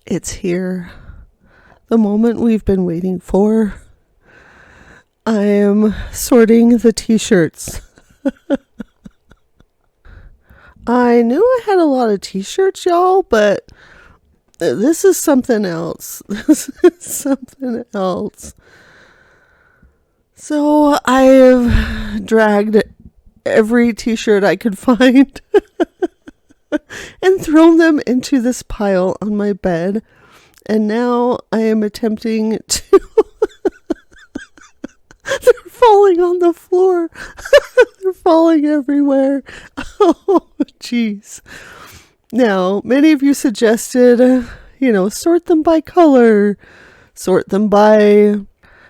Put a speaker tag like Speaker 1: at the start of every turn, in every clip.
Speaker 1: It's here. The moment we've been waiting for. I am sorting the t-shirts. I knew I had a lot of t-shirts, y'all, but this is something else. This is something else. So I have dragged every t-shirt I could find and thrown them into this pile on my bed. And now I am attempting to... They're falling on the floor. They're falling everywhere. Oh, jeez. Now, many of you suggested, sort them by color, sort them by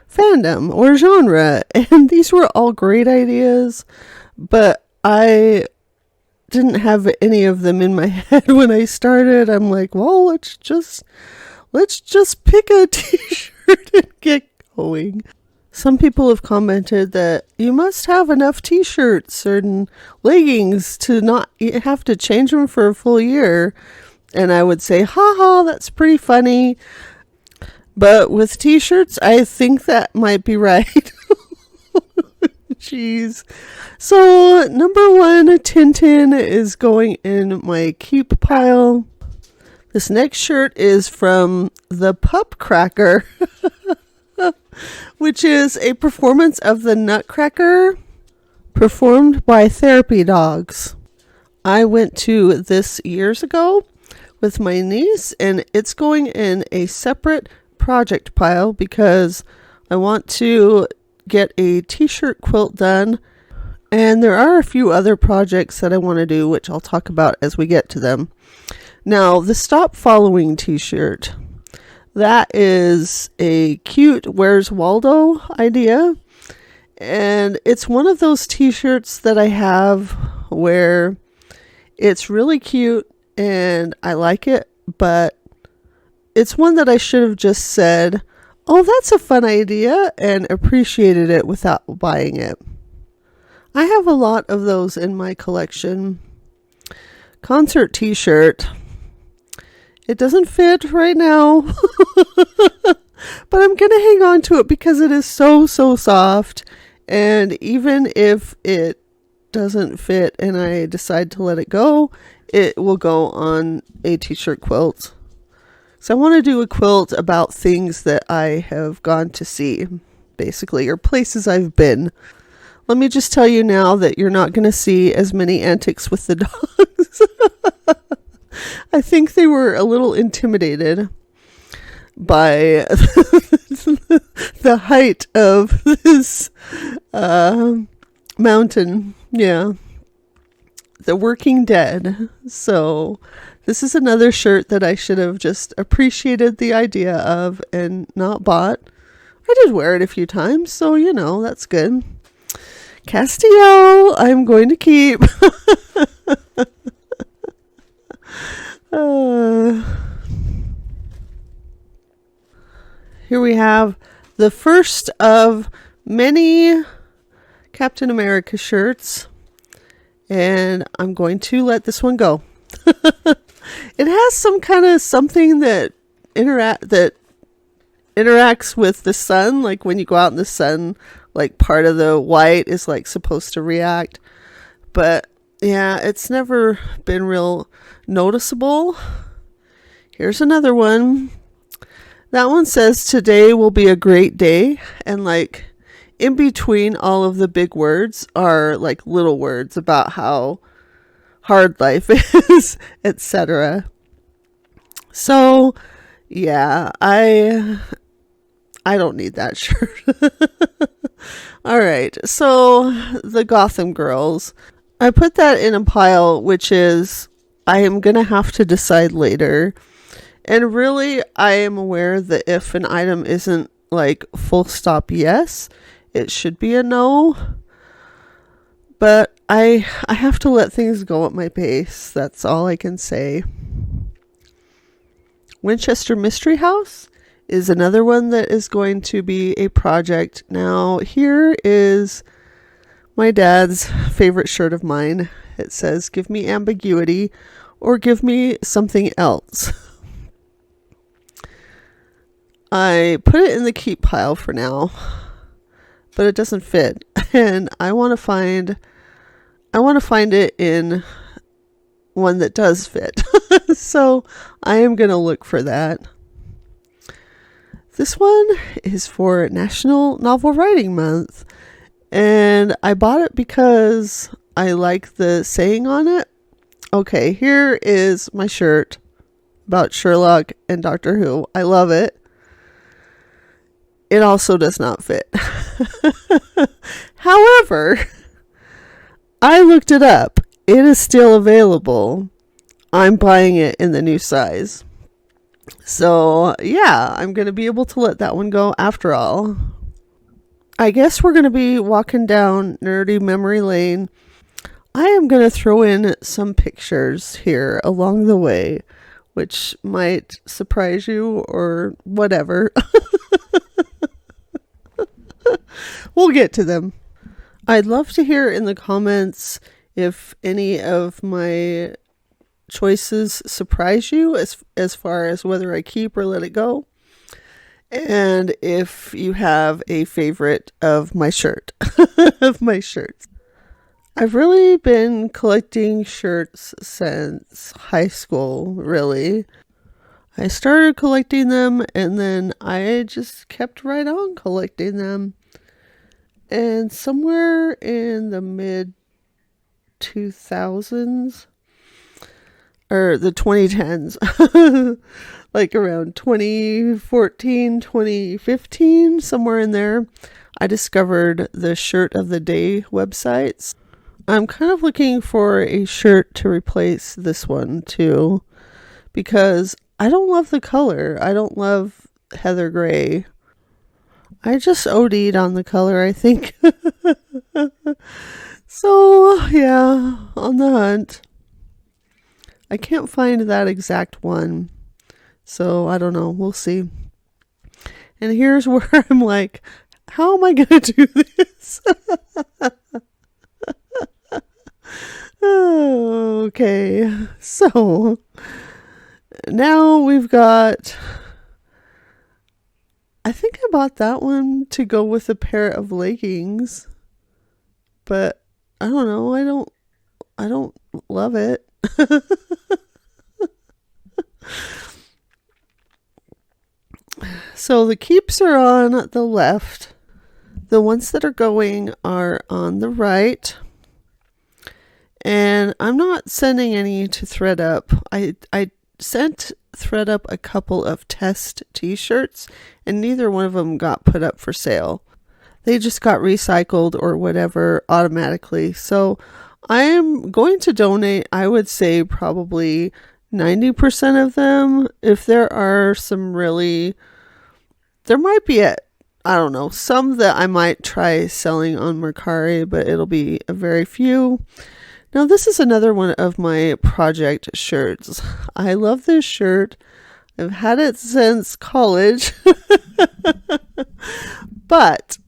Speaker 1: fandom or genre. And these were all great ideas, but I didn't have any of them in my head when I started. I'm like, well, let's just pick a t-shirt and get going. Some people have commented that you must have enough t-shirts and leggings to not have to change them for a full year. And I would say, haha, that's pretty funny. But with t-shirts, I think that might be right. Jeez. So, number 1, Tintin is going in my keep pile. This next shirt is from the Pup Cracker. Which is a performance of the Nutcracker performed by therapy dogs. I went to this years ago with my niece, and it's going in a separate project pile because I want to get a t-shirt quilt done, and there are a few other projects that I want to do, which I'll talk about as we get to them. Now, the Stop Following t-shirt. That is a cute Where's Waldo idea. And it's one of those t-shirts that I have where it's really cute and I like it, but it's one that I should have just said, oh, that's a fun idea, and appreciated it without buying it. I have a lot of those in my collection. Concert t-shirt. It doesn't fit right now, but I'm going to hang on to it because it is so soft. And even if it doesn't fit and I decide to let it go, it will go on a t-shirt quilt. So I want to do a quilt about things that I have gone to see, basically, or places I've been. Let me just tell you now that you're not going to see as many antics with the dogs. I think they were a little intimidated by the height of this mountain. Yeah. The Working Dead. So this is another shirt that I should have just appreciated the idea of and not bought. I did wear it a few times, so that's good. Castillo, I'm going to keep. Here we have the first of many Captain America shirts, and I'm going to let this one go. It has some kind of something that interacts with the sun, like when you go out in the sun, like part of the white is like supposed to react, but yeah, it's never been real noticeable. Here's another one. That one says, today will be a great day. And like in between all of the big words are like little words about how hard life is, etc. So yeah, I don't need that shirt. All right. So the Gotham Girls. I put that in a pile, which is I am going to have to decide later. And really, I am aware that if an item isn't like full stop yes, it should be a no. But I have to let things go at my pace. That's all I can say. Winchester Mystery House is another one that is going to be a project. Now, here is my dad's favorite shirt of mine. It says, give me ambiguity or give me something else. I put it in the keep pile for now, but it doesn't fit. And I want to find it in one that does fit. So I am going to look for that. This one is for National Novel Writing Month. And I bought it because I like the saying on it. Okay, here is my shirt about Sherlock and Doctor Who. I love it. It also does not fit. However, I looked it up. It is still available. I'm buying it in the new size. So, yeah, I'm going to be able to let that one go after all. I guess we're going to be walking down nerdy memory lane. I am going to throw in some pictures here along the way, which might surprise you or whatever. We'll get to them. I'd love to hear in the comments if any of my choices surprise you as far as whether I keep or let it go. And if you have a favorite of my shirt, of my shirts. I've really been collecting shirts since high school, really. I started collecting them and then I just kept right on collecting them. And somewhere in the mid 2000s, or the 2010s, like around 2014, 2015, somewhere in there, I discovered the Shirt of the Day websites. I'm kind of looking for a shirt to replace this one too, because I don't love the color. I don't love heather gray. I just OD'd on the color, I think. So, yeah, on the hunt. I can't find that exact one. So, I don't know. We'll see. And here's where I'm like, how am I going to do this? Okay. So, now we've got... I think I bought that one to go with a pair of leggings, but I don't know. I don't love it. So the keeps are on the left. The ones that are going are on the right. And I'm not sending any to ThreadUp. I sent ThreadUp a couple of test t-shirts and neither one of them got put up for sale. They just got recycled or whatever automatically. So I am going to donate, I would say probably 90% of them. If there are some really, there might be I don't know, some that I might try selling on Mercari, but it'll be a very few. Now, this is another one of my project shirts. I love this shirt. I've had it since college. But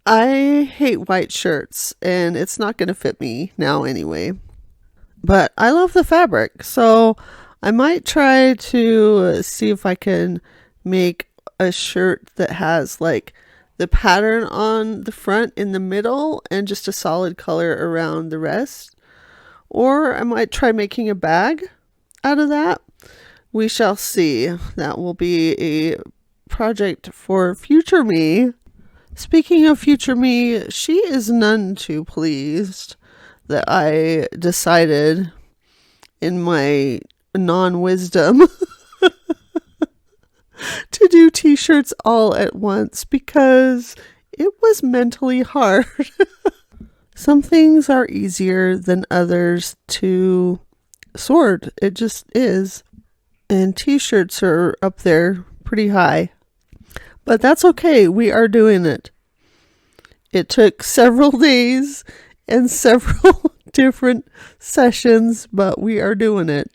Speaker 1: I hate white shirts, and it's not going to fit me now anyway. But I love the fabric, so I might try to see if I can make a shirt that has like the pattern on the front in the middle and just a solid color around the rest. Or I might try making a bag out of that. We shall see. That will be a project for future me. Speaking of future me, she is none too pleased that I decided in my non-wisdom to do t-shirts all at once because it was mentally hard. Some things are easier than others to sort. It just is. And t-shirts are up there pretty high. But that's okay. We are doing it. It took several days and several different sessions, but we are doing it.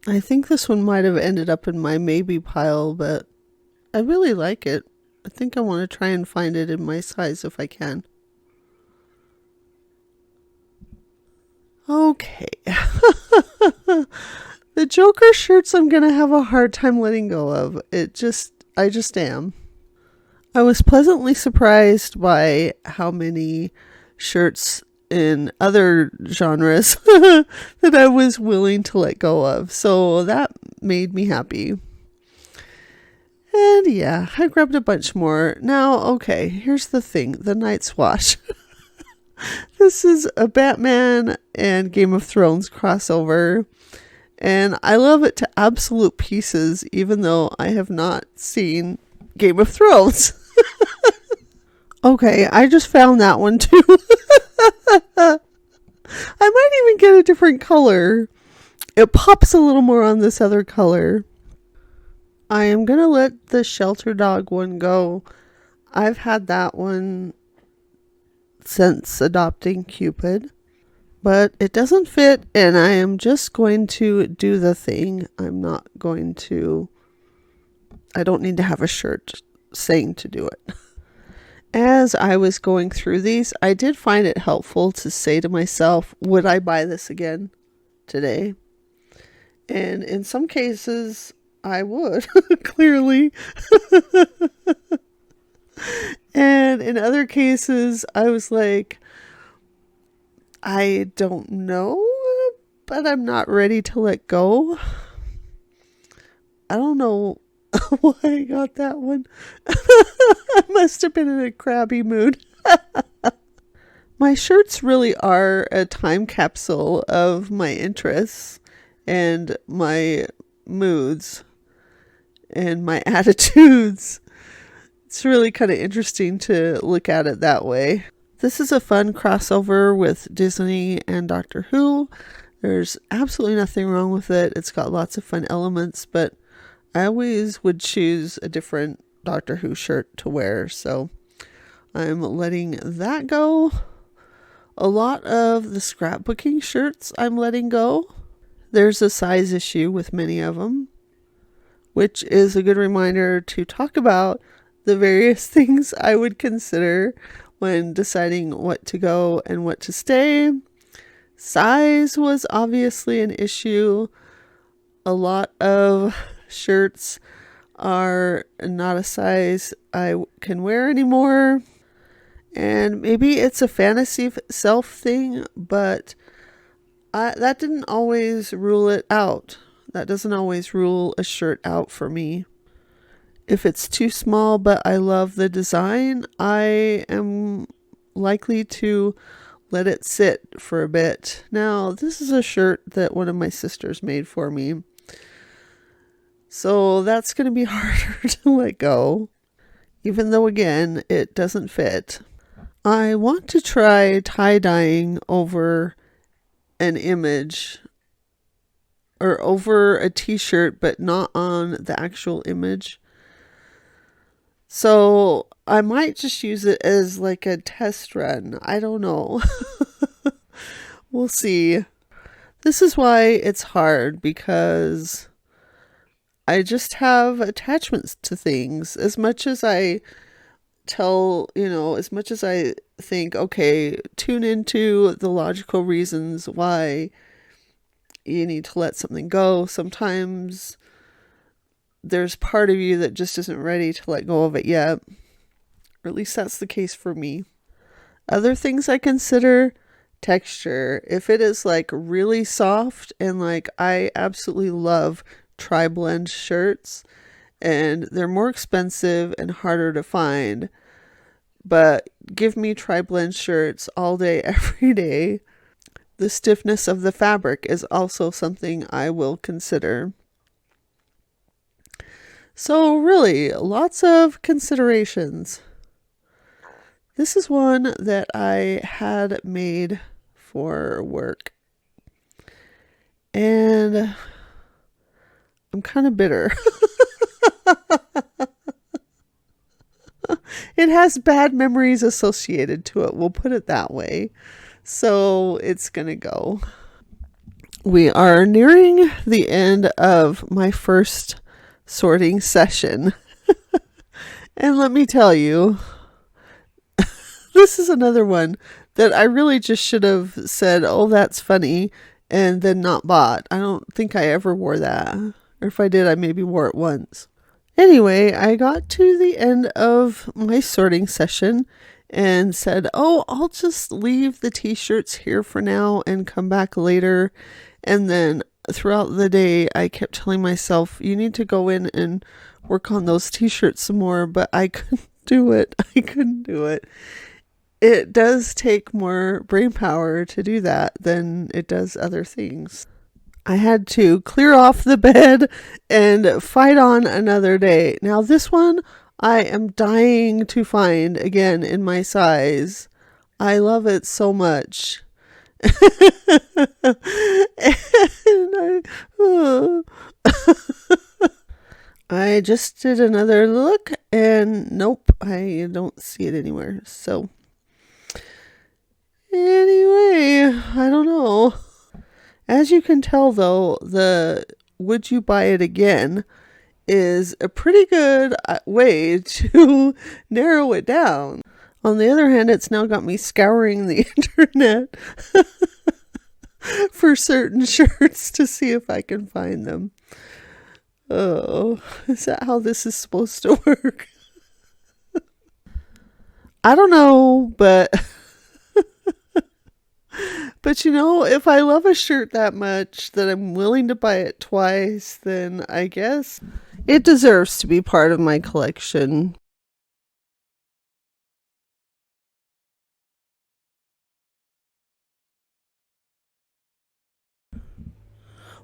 Speaker 1: I think this one might have ended up in my maybe pile, but I really like it. I think I want to try and find it in my size if I can. Okay. The Joker shirts I'm going to have a hard time letting go of. I just am. I was pleasantly surprised by how many shirts in other genres that I was willing to let go of. So that made me happy. And yeah, I grabbed a bunch more. Now, okay, here's the thing. The Night's Watch. This is a Batman and Game of Thrones crossover. And I love it to absolute pieces, even though I have not seen Game of Thrones. Okay, I just found that one too. I might even get a different color. It pops a little more on this other color. I am going to let the shelter dog one go. I've had that one since adopting Cupid. But it doesn't fit, and I am just going to do the thing. I don't need to have a shirt saying to do it. As I was going through these, I did find it helpful to say to myself, would I buy this again today? And in some cases, I would, clearly. And in other cases, I was like, I don't know, but I'm not ready to let go. I don't know why I got that one. I must have been in a crabby mood. My shirts really are a time capsule of my interests and my moods and my attitudes. It's really kind of interesting to look at it that way. This is a fun crossover with Disney and Doctor Who. There's absolutely nothing wrong with it. It's got lots of fun elements, but I always would choose a different Doctor Who shirt to wear, so I'm letting that go. A lot of the scrapbooking shirts I'm letting go. There's a size issue with many of them, which is a good reminder to talk about the various things I would consider when deciding what to go and what to stay. Size was obviously an issue. A lot of shirts are not a size I can wear anymore. And maybe it's a fantasy self thing, but that didn't always rule it out. That doesn't always rule a shirt out for me. If it's too small, but I love the design, I am likely to let it sit for a bit. Now, this is a shirt that one of my sisters made for me. So that's going to be harder to let go, even though, again, it doesn't fit. I want to try tie-dyeing over an image or over a t-shirt, but not on the actual image. So I might just use it as like a test run. I don't know. We'll see. This is why it's hard, because I just have attachments to things. As much as I as much as I think, okay, tune into the logical reasons why you need to let something go. Sometimes there's part of you that just isn't ready to let go of it yet. Or at least that's the case for me. Other things I consider: texture. If it is like really soft, and like I absolutely love tri-blend shirts, and they're more expensive and harder to find, but give me tri-blend shirts all day, every day. The stiffness of the fabric is also something I will consider. So really, lots of considerations. This is one that I had made for work, and I'm kind of bitter. It has bad memories associated to it, we'll put it that way. So it's gonna go. We are nearing the end of my first sorting session. And let me tell you, this is another one that I really just should have said, oh, that's funny, and then not bought. I don't think I ever wore that. Or if I did, I maybe wore it once. Anyway, I got to the end of my sorting session and said, oh, I'll just leave the t-shirts here for now and come back later. And then throughout the day, I kept telling myself, you need to go in and work on those t-shirts some more, but I couldn't do it. It does take more brain power to do that than it does other things. I had to clear off the bed and fight on another day. Now this one I am dying to find again in my size. I love it so much. I just did another look and nope, I don't see it anywhere. So anyway, I don't know. As you can tell though, the would you buy it again is a pretty good way to narrow it down. On the other hand, it's now got me scouring the internet for certain shirts to see if I can find them. Oh, is that how this is supposed to work? I don't know, but you know, if I love a shirt that much that I'm willing to buy it twice, then I guess it deserves to be part of my collection.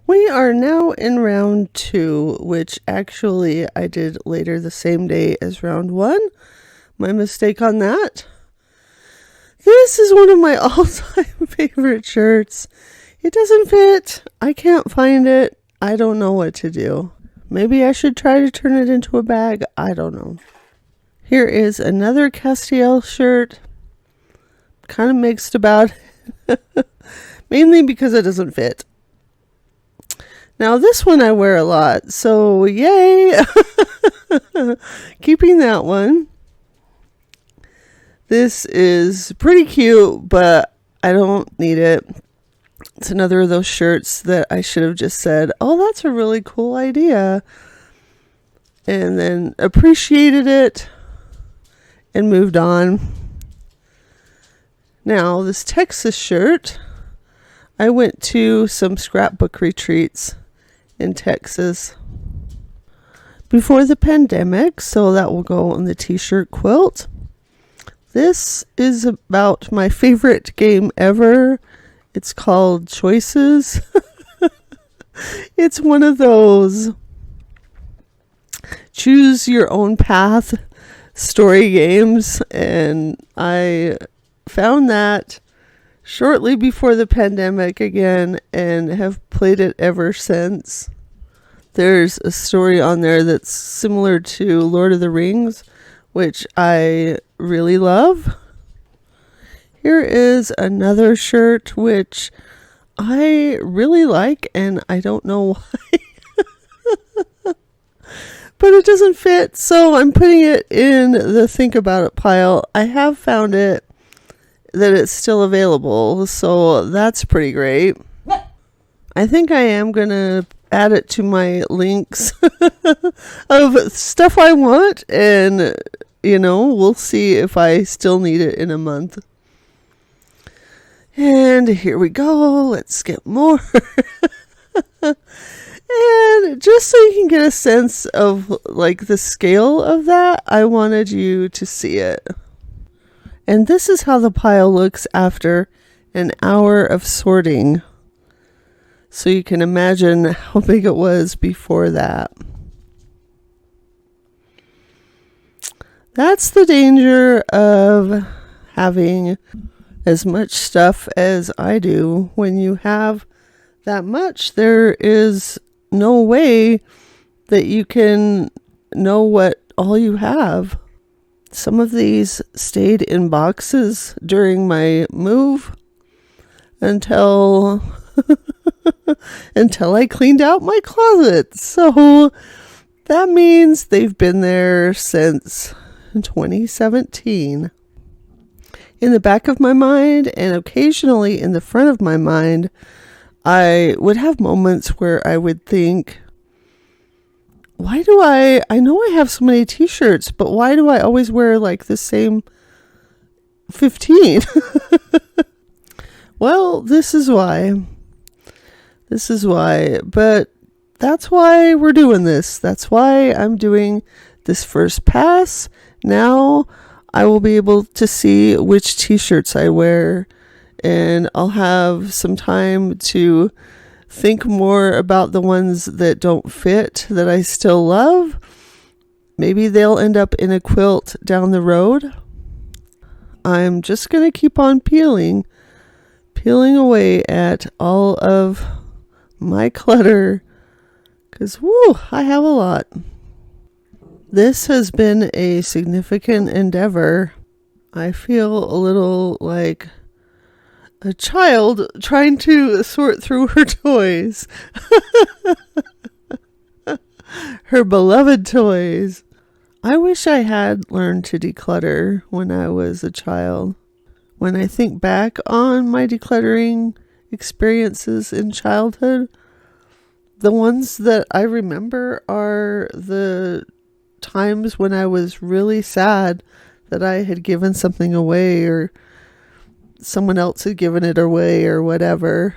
Speaker 1: We are now in round 2, which actually I did later the same day as round 1. My mistake on that. This is one of my all-time favorite shirts. It doesn't fit. I can't find it. I don't know what to do. Maybe I should try to turn it into a bag. I don't know. Here is another Castiel shirt. Kind of mixed about it. Mainly because it doesn't fit. Now this one I wear a lot, so yay! Keeping that one. This is pretty cute, but I don't need it. It's another of those shirts that I should have just said, oh, that's a really cool idea. And then appreciated it and moved on. Now, this Texas shirt, I went to some scrapbook retreats in Texas before the pandemic, so that will go on the t-shirt quilt. This is about my favorite game ever. It's called Choices. It's one of those choose your own path story games, and I found that shortly before the pandemic again and have played it ever since. There's a story on there that's similar to Lord of the Rings, which I really love. Here is another shirt which I really like, and I don't know why. But it doesn't fit, so I'm putting it in the think about it pile. I have found it that it's still available, so that's pretty great. I think I am going to add it to my links of stuff I want, and you know, we'll see if I still need it in a month. And here we go. Let's get more. And just so you can get a sense of like the scale of that, I wanted you to see it. And this is how the pile looks after an hour of sorting. So you can imagine how big it was before that. That's the danger of having as much stuff as I do. When you have that much, there is no way that you can know what all you have. Some of these stayed in boxes during my move until I cleaned out my closet. So that means they've been there since 2017. In the back of my mind and occasionally in the front of my mind, I would have moments where I would think, why do I know I have so many t-shirts, but why do I always wear like the same 15? Well, this is why. But that's why we're doing this. That's why I'm doing this first pass. Now I will be able to see which t-shirts I wear, and I'll have some time to think more about the ones that don't fit that I still love. Maybe they'll end up in a quilt down the road. I'm just going to keep on peeling away at all of my clutter, because I have a lot. This has been a significant endeavor. I feel a little like a child trying to sort through her toys. Her beloved toys. I wish I had learned to declutter when I was a child. When I think back on my decluttering experiences in childhood, the ones that I remember are the times when I was really sad that I had given something away, or someone else had given it away, or whatever.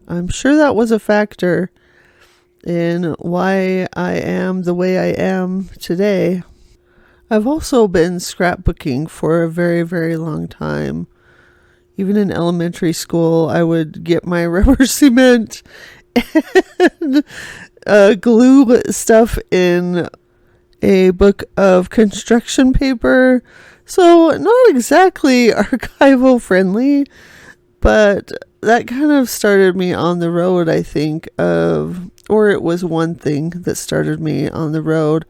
Speaker 1: I'm sure that was a factor in why I am the way I am today. I've also been scrapbooking for a very, very long time. Even in elementary school, I would get my rubber cement and glue stuff in a book of construction paper. So not exactly archival friendly, but that kind of started me on the road, I think, or it was one thing that started me on the road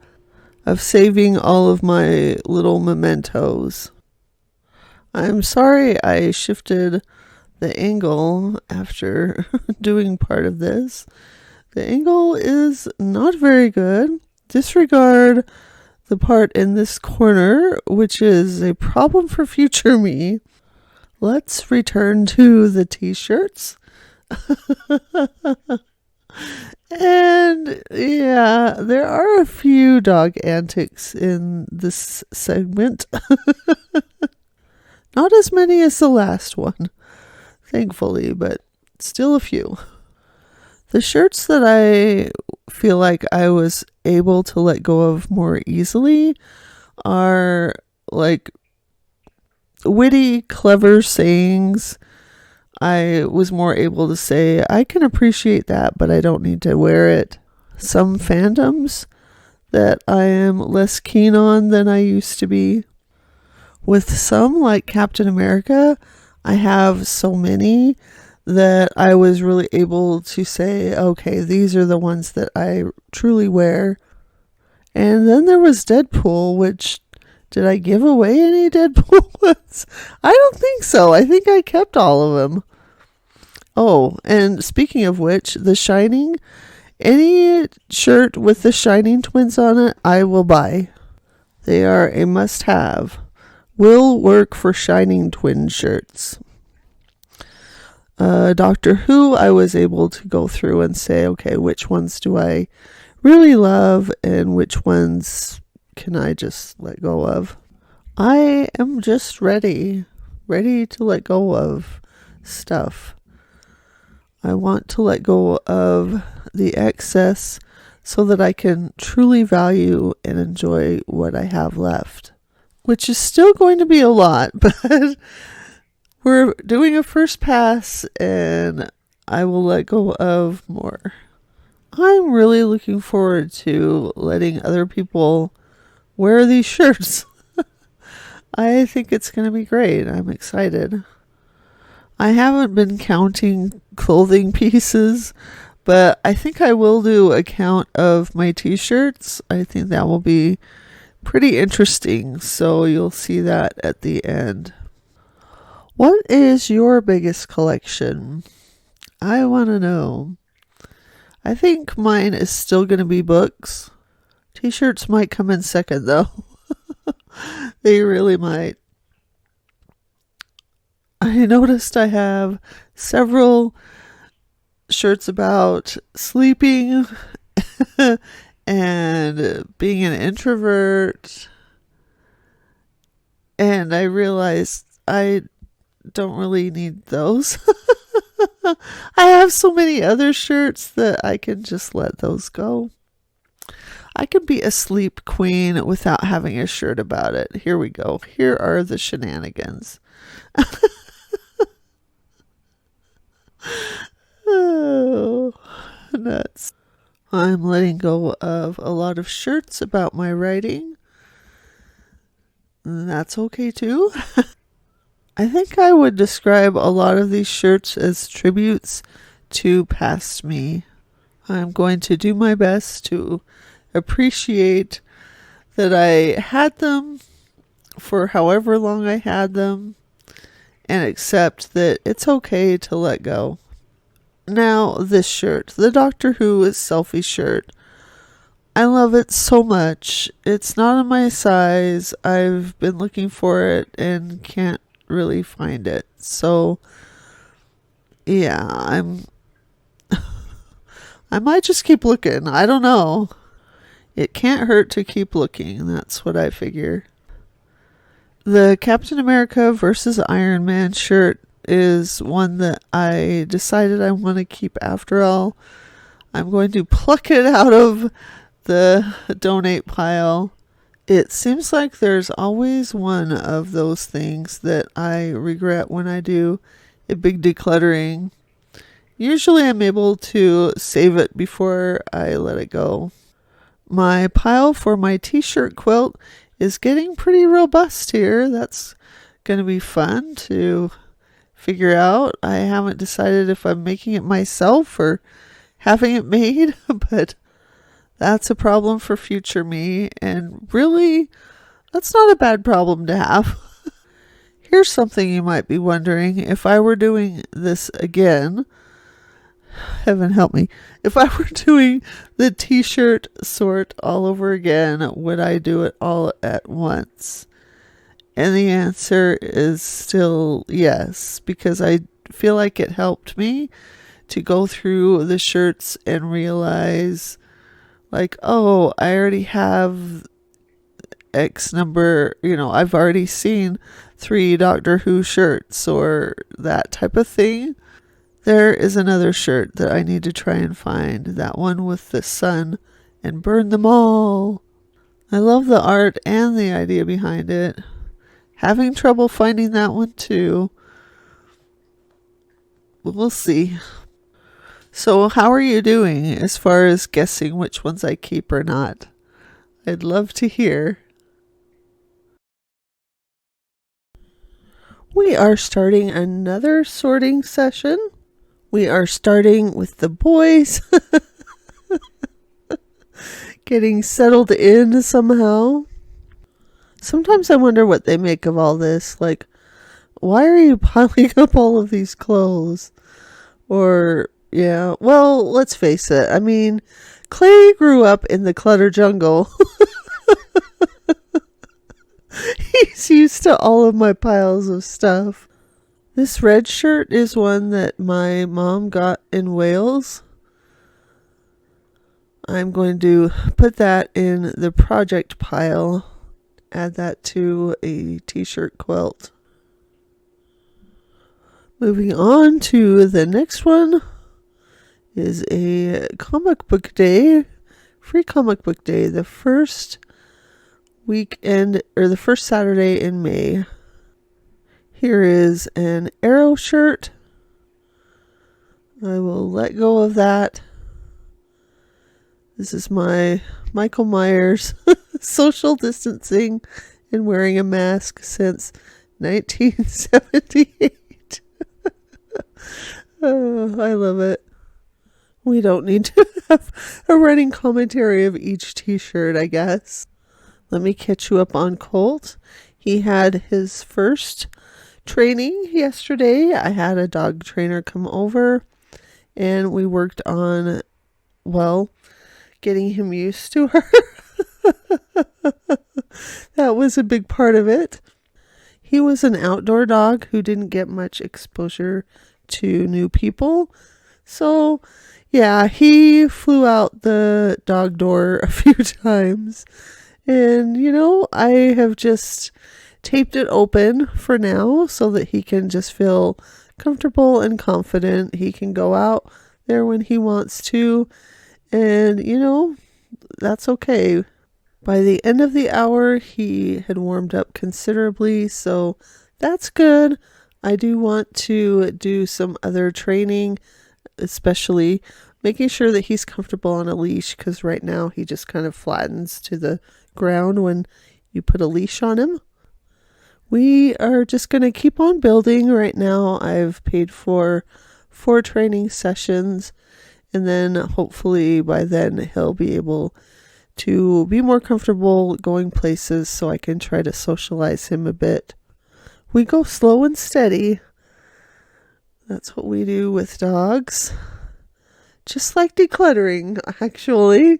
Speaker 1: of saving all of my little mementos. I'm sorry I shifted the angle after doing part of this. The angle is not very good. Disregard the part in this corner, which is a problem for future me. Let's return to the t-shirts. And yeah, there are a few dog antics in this segment. Not as many as the last one, thankfully, but still a few. The shirts that I feel like I was able to let go of more easily are like witty, clever sayings. I was more able to say, I can appreciate that, but I don't need to wear it. Some fandoms that I am less keen on than I used to be. With some, like Captain America, I have so many that I was really able to say, okay, these are the ones that I truly wear. And then there was Deadpool, which, did I give away any Deadpool ones? I don't think so. I think I kept all of them. Oh, and speaking of which, The Shining, any shirt with the Shining twins on it, I will buy. They are a must-have. Will work for Shining twin shirts. Doctor Who, I was able to go through and say, okay, which ones do I really love and which ones can I just let go of? I am just ready to let go of stuff. I want to let go of the excess so that I can truly value and enjoy what I have left, which is still going to be a lot, but we're doing a first pass and I will let go of more. I'm really looking forward to letting other people wear these shirts. I think it's going to be great. I'm excited. I haven't been counting clothing pieces, but I think I will do a count of my t-shirts. I think that will be pretty interesting, so you'll see that at the end. What is your biggest collection? I want to know. I think mine is still going to be books. T-shirts might come in second, though. They really might. I noticed I have several shirts about sleeping and being an introvert. And I realized I don't really need those. I have so many other shirts that I can just let those go. I can be a sleep queen without having a shirt about it. Here we go. Here are the shenanigans. Oh, nuts. I'm letting go of a lot of shirts about my writing. And that's okay too. I think I would describe a lot of these shirts as tributes to past me. I'm going to do my best to appreciate that I had them for however long I had them and accept that it's okay to let go. Now, this shirt, the Doctor Who is Selfie shirt. I love it so much. It's not in my size. I've been looking for it and can't really find it. So, yeah, I might just keep looking. I don't know. It can't hurt to keep looking. That's what I figure. The Captain America versus Iron Man shirt is one that I decided I want to keep after all. I'm going to pluck it out of the donate pile. It seems like there's always one of those things that I regret when I do a big decluttering. Usually I'm able to save it before I let it go. My pile for my t-shirt quilt is getting pretty robust here. That's going to be fun to figure out. I haven't decided if I'm making it myself or having it made, but that's a problem for future me, and really, that's not a bad problem to have. Here's something you might be wondering. If I were doing this again, heaven help me, if I were doing the t-shirt sort all over again, would I do it all at once? And the answer is still yes, because I feel like it helped me to go through the shirts and realize, like, oh, I already have X number, I've already seen 3 Doctor Who shirts or that type of thing. There is another shirt that I need to try and find, that one with the sun and burn them all. I love the art and the idea behind it. Having trouble finding that one too. We'll see. So how are you doing as far as guessing which ones I keep or not? I'd love to hear. We are starting another sorting session. We are starting with the boys. Getting settled in somehow. Sometimes I wonder what they make of all this. Like, why are you piling up all of these clothes? Or, yeah, well, let's face it. I mean, Clay grew up in the clutter jungle. He's used to all of my piles of stuff. This red shirt is one that my mom got in Wales. I'm going to put that in the project pile. Add that to a t-shirt quilt. Moving on to the next one is a comic book day, free comic book day, the first weekend or the first Saturday in May. Here is an Arrow shirt. I will let go of that. This is my Michael Myers social distancing and wearing a mask since 1978. Oh, I love it. We don't need to have a running commentary of each t-shirt, I guess. Let me catch you up on Colt. He had his first training yesterday. I had a dog trainer come over and we worked on, well, getting him used to her. That was a big part of it. He was an outdoor dog who didn't get much exposure to new people. So, Yeah, he flew out the dog door a few times. And, I have just taped it open for now so that he can just feel comfortable and confident. He can go out there when he wants to. And, that's okay. By the end of the hour, he had warmed up considerably, so that's good. I do want to do some other training, especially making sure that he's comfortable on a leash, because right now he just kind of flattens to the ground when you put a leash on him. We are just going to keep on building. Right now I've paid for 4 training sessions, and then hopefully by then he'll be able to be more comfortable going places so I can try to socialize him a bit. We go slow and steady. That's what we do with dogs. Just like decluttering, actually.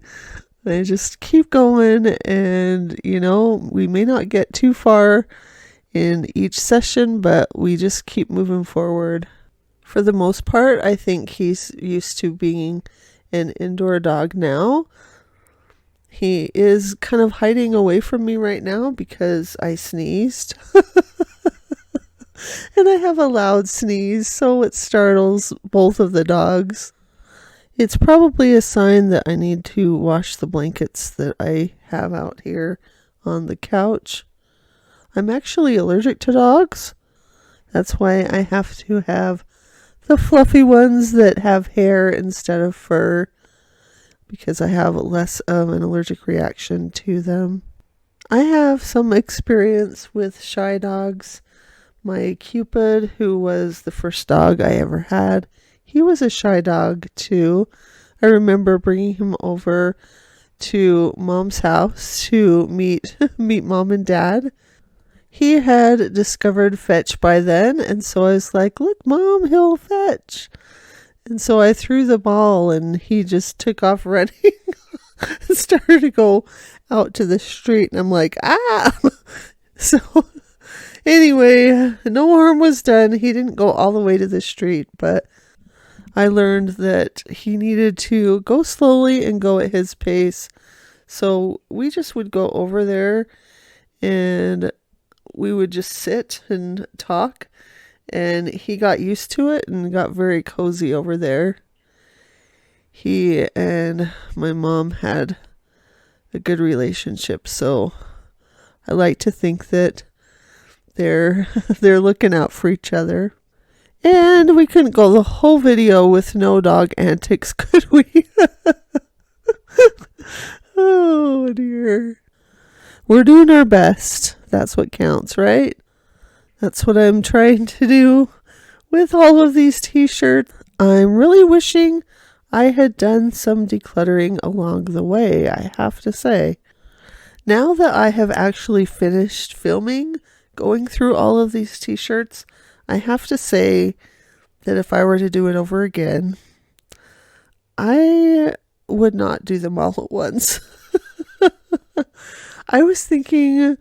Speaker 1: They just keep going, and we may not get too far in each session, but we just keep moving forward. For the most part, I think he's used to being an indoor dog now. He is kind of hiding away from me right now because I sneezed. And I have a loud sneeze, so it startles both of the dogs. It's probably a sign that I need to wash the blankets that I have out here on the couch. I'm actually allergic to dogs. That's why I have to have the fluffy ones that have hair instead of fur, because I have less of an allergic reaction to them. I have some experience with shy dogs. My Cupid, who was the first dog I ever had, he was a shy dog too. I remember bringing him over to Mom's house to meet Mom and Dad. He had discovered fetch by then, and so I was like, "Look, Mom, he'll fetch." And so I threw the ball, and he just took off running and started to go out to the street. And I'm like, ah! So anyway, no harm was done. He didn't go all the way to the street, but I learned that he needed to go slowly and go at his pace. So we just would go over there, and we would just sit and talk. And he got used to it and got very cozy over there. He and my mom had a good relationship, so I like to think that they're looking out for each other. And we couldn't go the whole video with no dog antics, could we? Oh dear. We're doing our best. That's what counts, right? That's what I'm trying to do with all of these t-shirts. I'm really wishing I had done some decluttering along the way, I have to say. Now that I have actually finished filming, going through all of these t-shirts, I have to say that if I were to do it over again, I would not do them all at once. I was thinking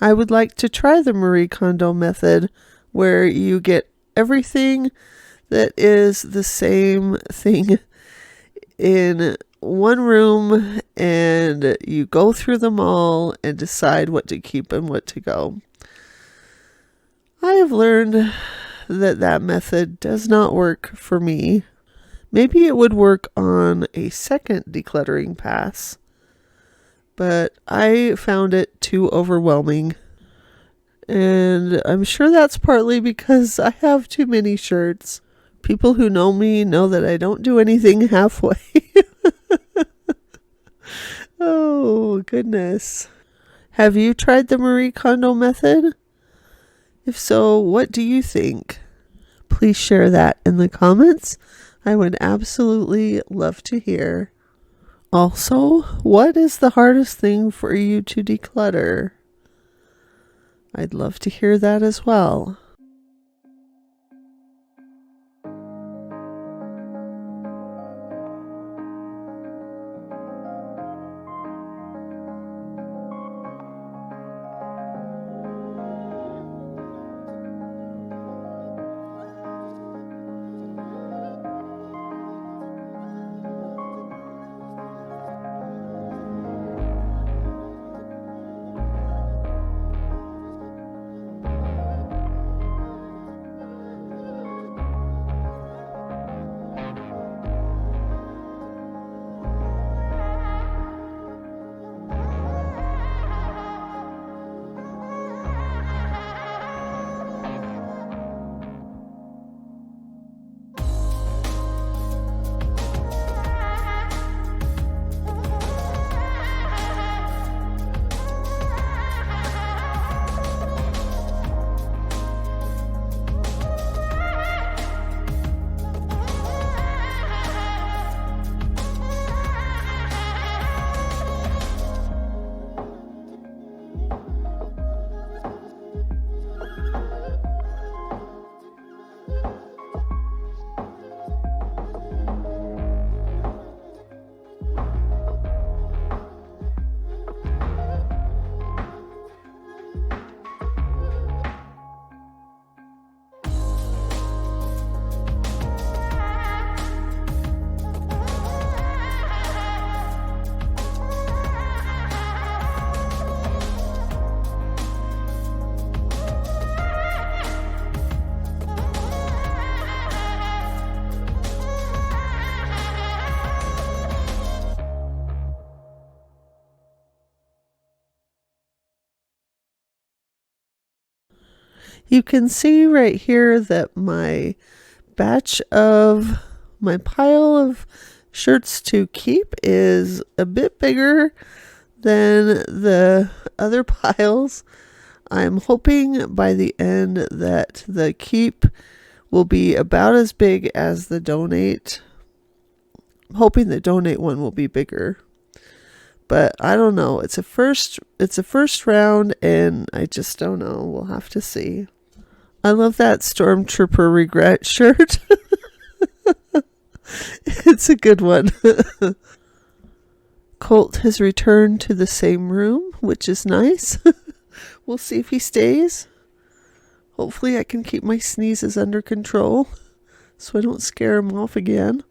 Speaker 1: I would like to try the Marie Kondo method, where you get everything that is the same thing in one room, and you go through them all and decide what to keep and what to go. I have learned that method does not work for me. Maybe it would work on a second decluttering pass, but I found it too overwhelming. And I'm sure that's partly because I have too many shirts. People who know me know that I don't do anything halfway. Oh, goodness. Have you tried the Marie Kondo method? If so, what do you think? Please share that in the comments. I would absolutely love to hear. Also, what is the hardest thing for you to declutter? I'd love to hear that as well. You can see right here that my pile of shirts to keep is a bit bigger than the other piles. I'm hoping by the end that the keep will be about as big as the donate. I'm hoping the donate one will be bigger. But I don't know. It's a first round, and I just don't know. We'll have to see. I love that Stormtrooper regret shirt. It's a good one. Colt has returned to the same room, which is nice. We'll see if he stays. Hopefully I can keep my sneezes under control so I don't scare him off again.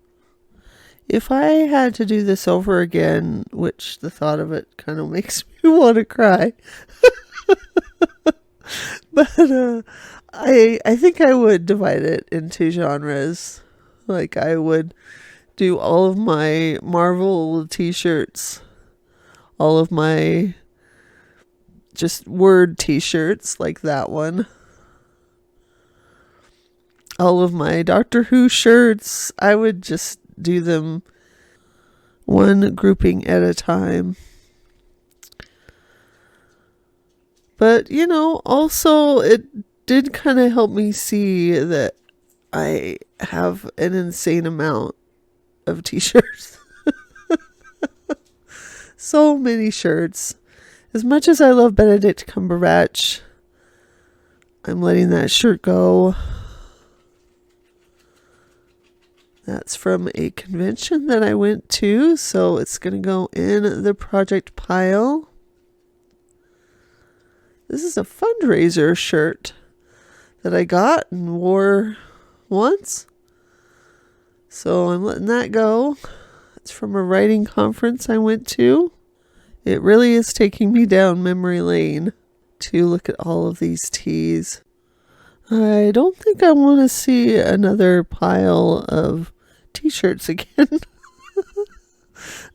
Speaker 1: If I had to do this over again, which the thought of it kind of makes me want to cry. But I think I would divide it into genres. Like I would do all of my Marvel t-shirts, all of my just word t-shirts like that one, all of my Doctor Who shirts. I would just do them one grouping at a time. But, also it did kind of help me see that I have an insane amount of t-shirts. So many shirts. As much as I love Benedict Cumberbatch, I'm letting that shirt go. That's from a convention that I went to, so it's going to go in the project pile. This is a fundraiser shirt that I got and wore once. So I'm letting that go. It's from a writing conference I went to. It really is taking me down memory lane to look at all of these teas. I don't think I want to see another pile of t-shirts again.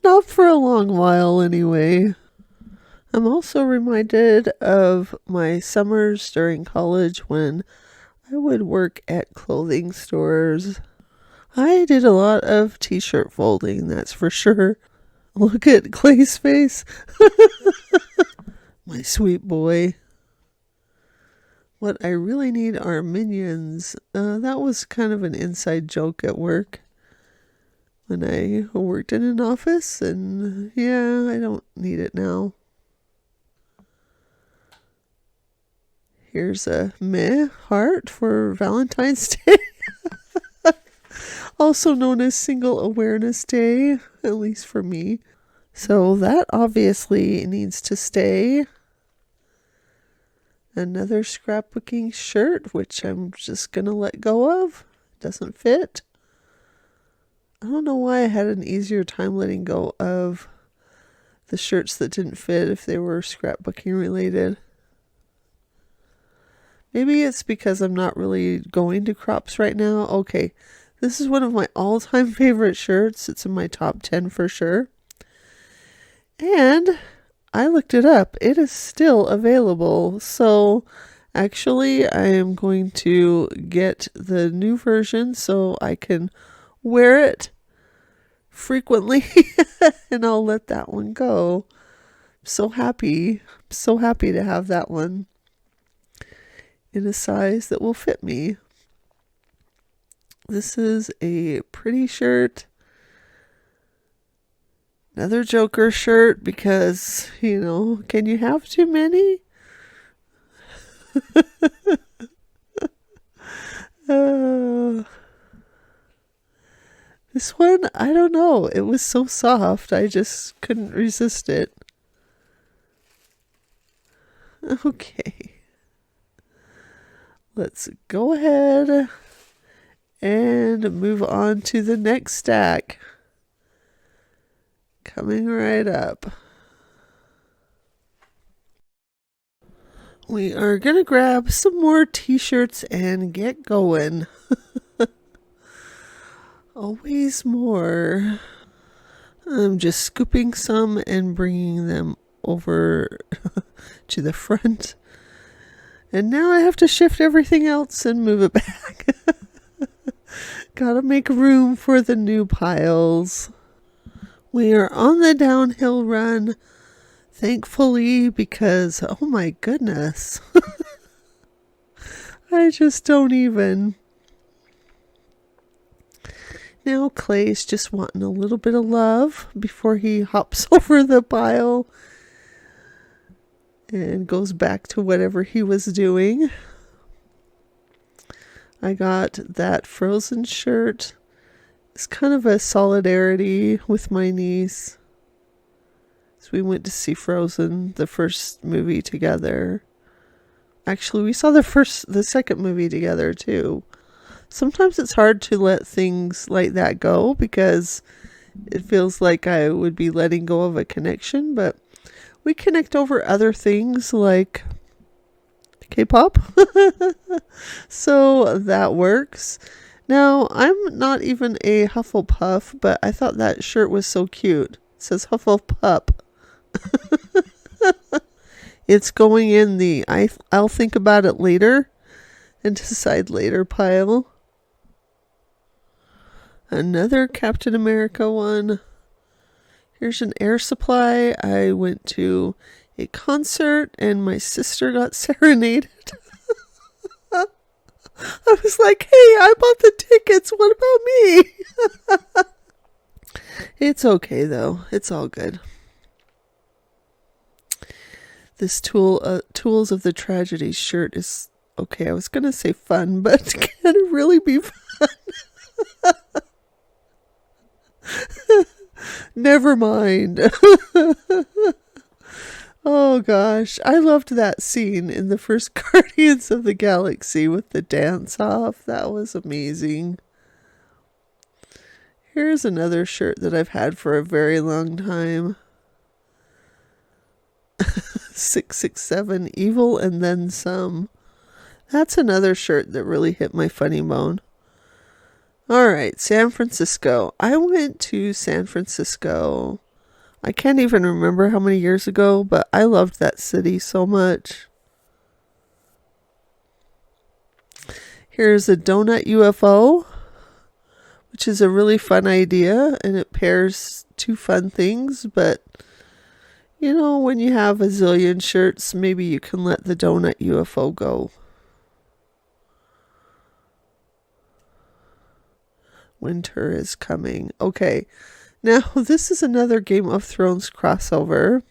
Speaker 1: Not for a long while anyway. I'm also reminded of my summers during college when I would work at clothing stores. I did a lot of t-shirt folding, that's for sure. Look at Clay's face. My sweet boy. What I really need are minions. That was kind of an inside joke at work when I worked in an office, and yeah, I don't need it now. Here's a meh heart for Valentine's Day. Also known as Single Awareness Day, at least for me. So that obviously needs to stay. Another scrapbooking shirt, which I'm just going to let go of. Doesn't fit. I don't know why I had an easier time letting go of the shirts that didn't fit if they were scrapbooking related. Maybe it's because I'm not really going to crops right now. Okay, this is one of my all-time favorite shirts. It's in my top 10 for sure. And I looked it up. It is still available. So actually, I am going to get the new version so I can wear it frequently. And I'll let that one go. I'm so happy. I'm so happy to have that one in a size that will fit me. This is a pretty shirt. Another Joker shirt because, can you have too many? This one, I don't know. It was so soft. I just couldn't resist it. Okay. Let's go ahead and move on to the next stack. Coming right up. We are going to grab some more t-shirts and get going. Always more. I'm just scooping some and bringing them over to the front And now I have to shift everything else and move it back. Gotta make room for the new piles. We are on the downhill run, thankfully, because, oh my goodness. I just don't even. Now Clay's just wanting a little bit of love before he hops over the pile and goes back to whatever he was doing. I got that Frozen shirt. It's kind of a solidarity with my niece. So we went to see Frozen, the first movie together. Actually, we saw the second movie together too. Sometimes it's hard to let things like that go because it feels like I would be letting go of a connection, but we connect over other things like K-pop. So that works. Now, I'm not even a Hufflepuff, but I thought that shirt was so cute. It says Hufflepuff. It's going in the I'll think about it later and decide later pile. Another Captain America one. Here's an air supply. I went to a concert and my sister got serenaded. I was like, hey, I bought the tickets. What about me? It's okay, though. It's all good. This Tools of the Tragedy shirt is, okay, I was going to say fun, but can it really be fun? Never mind. Oh gosh, I loved that scene in the first Guardians of the Galaxy with the dance off. That was amazing. Here's another shirt that I've had for a very long time. 667 Evil and Then Some. That's another shirt that really hit my funny bone. All right, San Francisco. I went to San Francisco. I can't even remember how many years ago, but I loved that city so much. Here's a donut UFO, which is a really fun idea, and it pairs two fun things, but you know, when you have a zillion shirts, maybe you can let the donut UFO go. Winter is coming. Okay. Now, this is another Game of Thrones crossover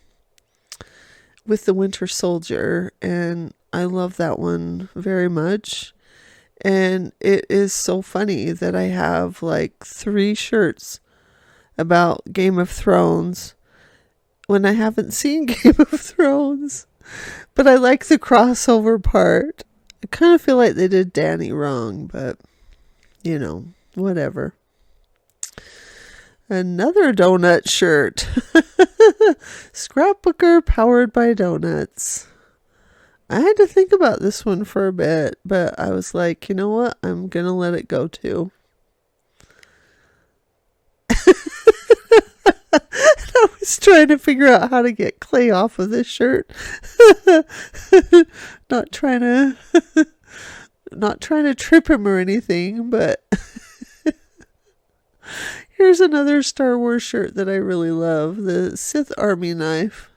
Speaker 1: with the Winter Soldier, and I love that one very much. And it is so funny that I have like 3 shirts about Game of Thrones when I haven't seen Game of Thrones. But I like the crossover part. I kind of feel like they did Danny wrong, but you know, whatever. Another donut shirt. Scrapbooker powered by donuts. I had to think about this one for a bit, but I was like, you know what? I'm going to let it go too. I was trying to figure out how to get Clay off of this shirt. Not trying to trip him or anything, but here's another Star Wars shirt that I really love. The Sith Army knife.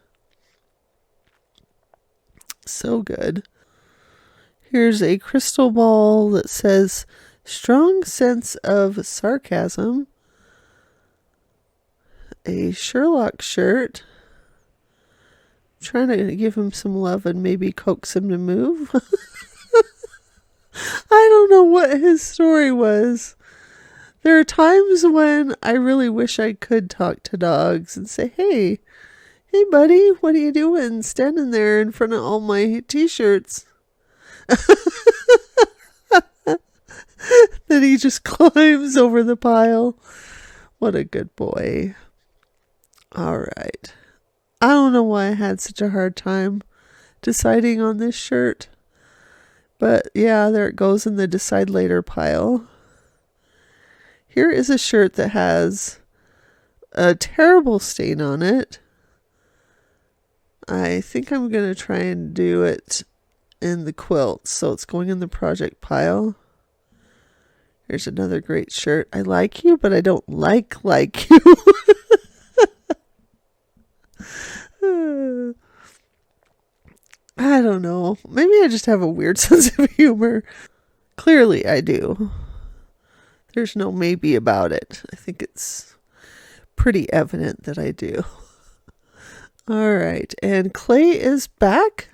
Speaker 1: So good. Here's a crystal ball that says strong sense of sarcasm. A Sherlock shirt. Trying to give him some love and maybe coax him to move. I don't know what his story was. There are times when I really wish I could talk to dogs and say, hey buddy, what are you doing standing there in front of all my t-shirts? Then he just climbs over the pile. What a good boy. All right. I don't know why I had such a hard time deciding on this shirt. But yeah, there it goes in the decide later pile. Here is a shirt that has a terrible stain on it. I think I'm going to try and do it in the quilt, so it's going in the project pile. Here's another great shirt. I like you, but I don't like you. I don't know. Maybe I just have a weird sense of humor. Clearly I do. There's no maybe about it. I think it's pretty evident that I do. All right, and Clay is back.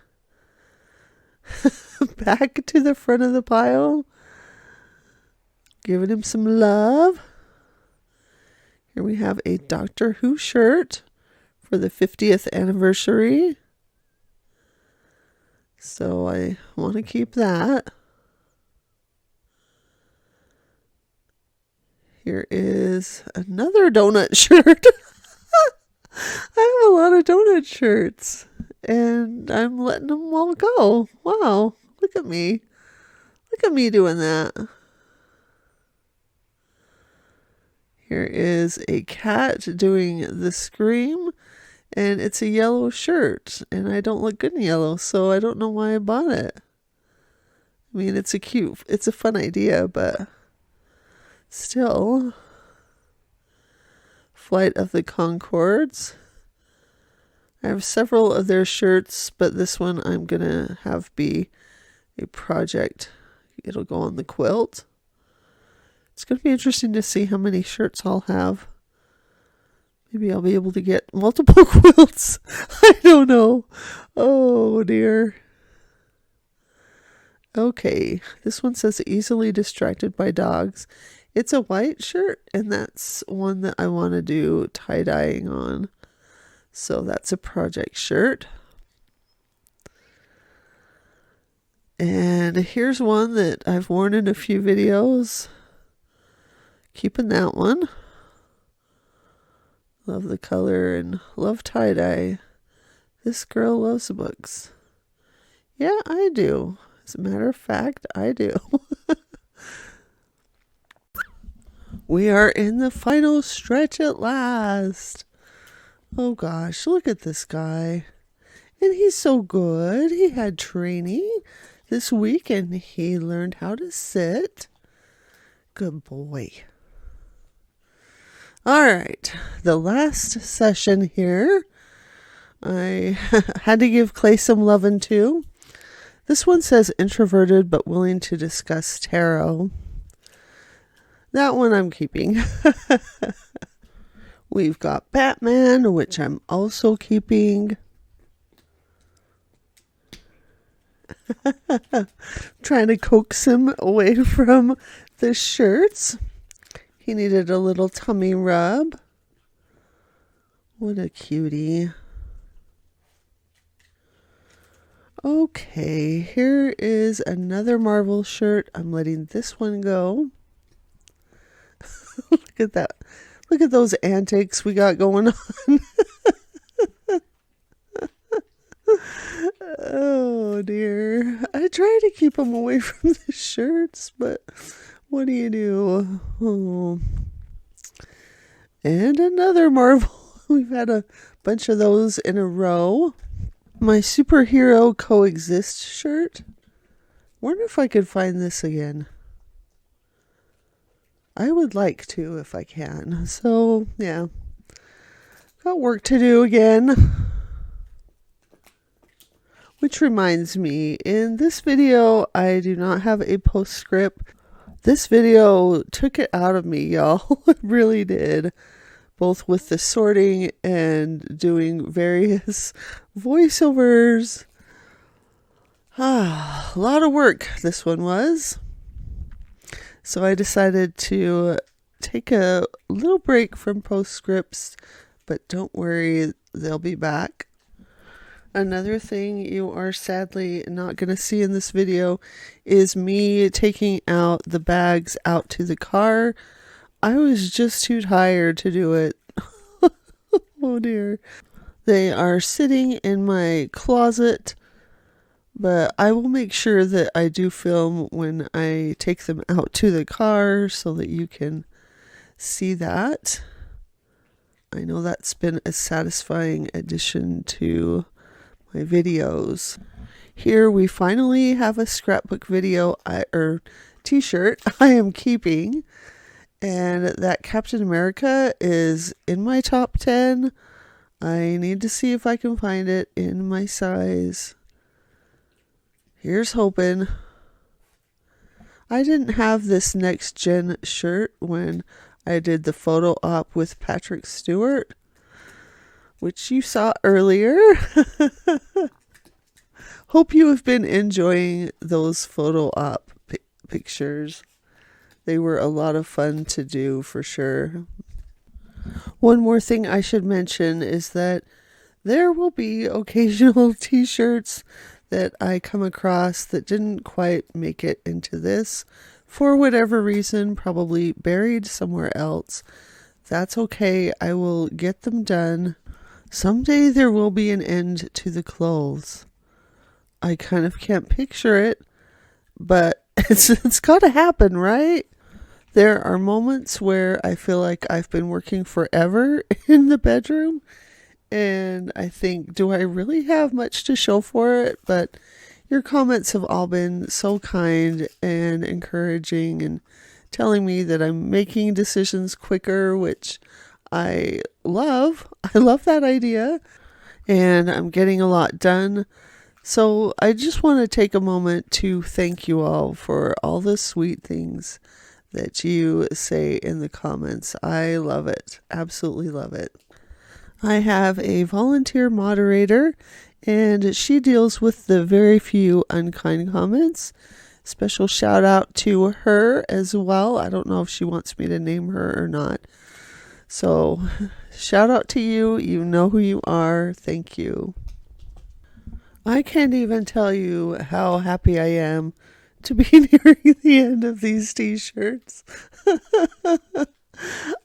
Speaker 1: Back to the front of the pile. Giving him some love. Here we have a Doctor Who shirt for the 50th anniversary. So I want to keep that. Here is another donut shirt. I have a lot of donut shirts, and I'm letting them all go. Wow, look at me. Look at me doing that. Here is a cat doing the scream, and it's a yellow shirt, and I don't look good in yellow, so I don't know why I bought it. I mean, it's a fun idea, but still. Flight of the Conchords. I have several of their shirts, but this one I'm going to have be a project. It'll go on the quilt. It's going to be interesting to see how many shirts I'll have. Maybe I'll be able to get multiple quilts. I don't know. Oh dear. Okay, this one says easily distracted by dogs. It's a white shirt, and that's one that I want to do tie-dyeing on. So that's a project shirt. And here's one that I've worn in a few videos. Keeping that one. Love the color and love tie-dye. This girl loves books. Yeah, I do. As a matter of fact, I do. We are in the final stretch at last. Oh gosh, look at this guy. And he's so good. He had training this week and he learned how to sit. Good boy. All right, the last session here. I had to give Clay some lovin' too. This one says introverted but willing to discuss tarot. That one I'm keeping. We've got Batman, which I'm also keeping. Trying to coax him away from the shirts. He needed a little tummy rub. What a cutie. Okay, here is another Marvel shirt. I'm letting this one go. Look at that. Look at those antics we got going on. Oh dear. I try to keep them away from the shirts, but what do you do? Oh. And another Marvel. We've had a bunch of those in a row. My superhero coexist shirt. Wonder if I could find this again. I would like to if I can. So, yeah. Got work to do again. Which reminds me, in this video, I do not have a postscript. This video took it out of me, y'all. It really did. Both with the sorting and doing various voiceovers. A lot of work this one was. So I decided to take a little break from postscripts, but don't worry, they'll be back. Another thing you are sadly not going to see in this video is me taking out the bags out to the car. I was just too tired to do it. Oh dear. They are sitting in my closet. But I will make sure that I do film when I take them out to the car so that you can see that. I know that's been a satisfying addition to my videos. Here we finally have a scrapbook video or t-shirt I am keeping. And that Captain America is in my top 10. I need to see if I can find it in my size. Here's hoping. I didn't have this next gen shirt when I did the photo op with Patrick Stewart, which you saw earlier. Hope you have been enjoying those photo op pictures. They were a lot of fun to do for sure. One more thing I should mention is that there will be occasional t-shirts that I come across that didn't quite make it into this for whatever reason, probably buried somewhere else. That's okay. I will get them done. Someday there will be an end to the clothes. I kind of can't picture it, but it's got to happen, right? There are moments where I feel like I've been working forever in the bedroom, and I think, do I really have much to show for it? But your comments have all been so kind and encouraging and telling me that I'm making decisions quicker, which I love. I love that idea, and I'm getting a lot done. So I just want to take a moment to thank you all for all the sweet things that you say in the comments. I love it. Absolutely love it. I have a volunteer moderator, and she deals with the very few unkind comments. Special shout out to her as well. I don't know if she wants me to name her or not. So shout out to you. You know who you are. Thank you. I can't even tell you how happy I am to be nearing the end of these t-shirts.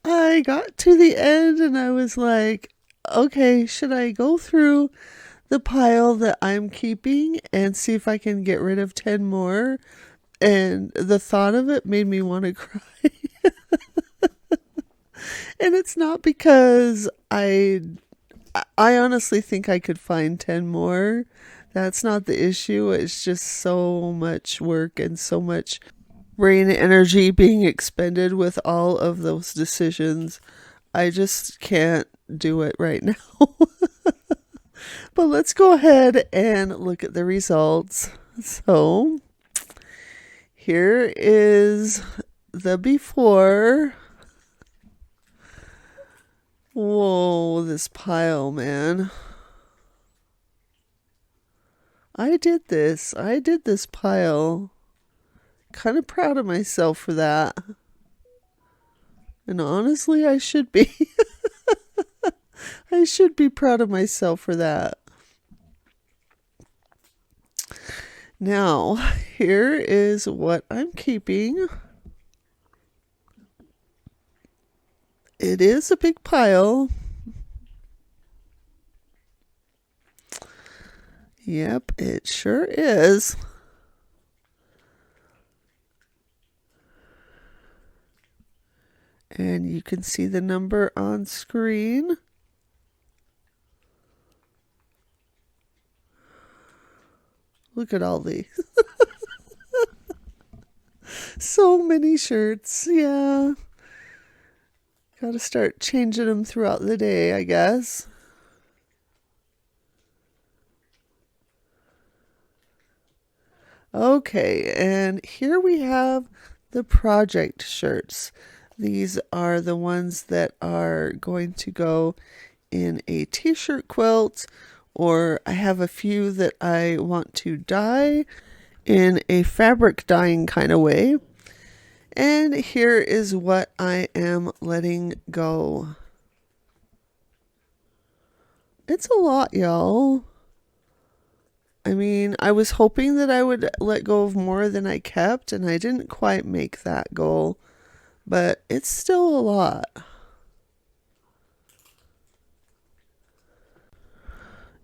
Speaker 1: I got to the end and I was like, okay, should I go through the pile that I'm keeping and see if I can get rid of 10 more? And the thought of it made me want to cry. And it's not because I honestly think I could find 10 more. That's not the issue. It's just so much work and so much brain energy being expended with all of those decisions. I just can't do it right now. But let's go ahead and look at the results. So here is the before. Whoa, this pile, man. I did this pile. Kind of proud of myself for that. And honestly, I should be. I should be proud of myself for that. Now, here is what I'm keeping. It is a big pile. Yep, it sure is. And you can see the number on screen. Look at all these. So many shirts, yeah. Gotta start changing them throughout the day, I guess. Okay, and here we have the project shirts. These are the ones that are going to go in a t-shirt quilt, or I have a few that I want to dye in a fabric dyeing kind of way. And here is what I am letting go. It's a lot, y'all. I mean, I was hoping that I would let go of more than I kept, and I didn't quite make that goal, but it's still a lot.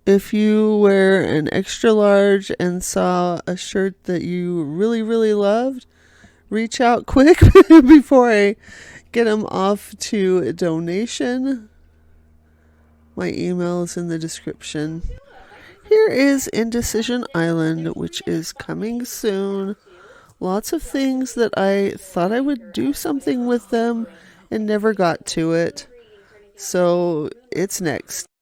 Speaker 1: If you wear an extra large and saw a shirt that you really, really loved, reach out quick before I get them off to a donation. My email is in the description. Here is Indecision Island, which is coming soon. Lots of things that I thought I would do something with them and never got to it. So it's next.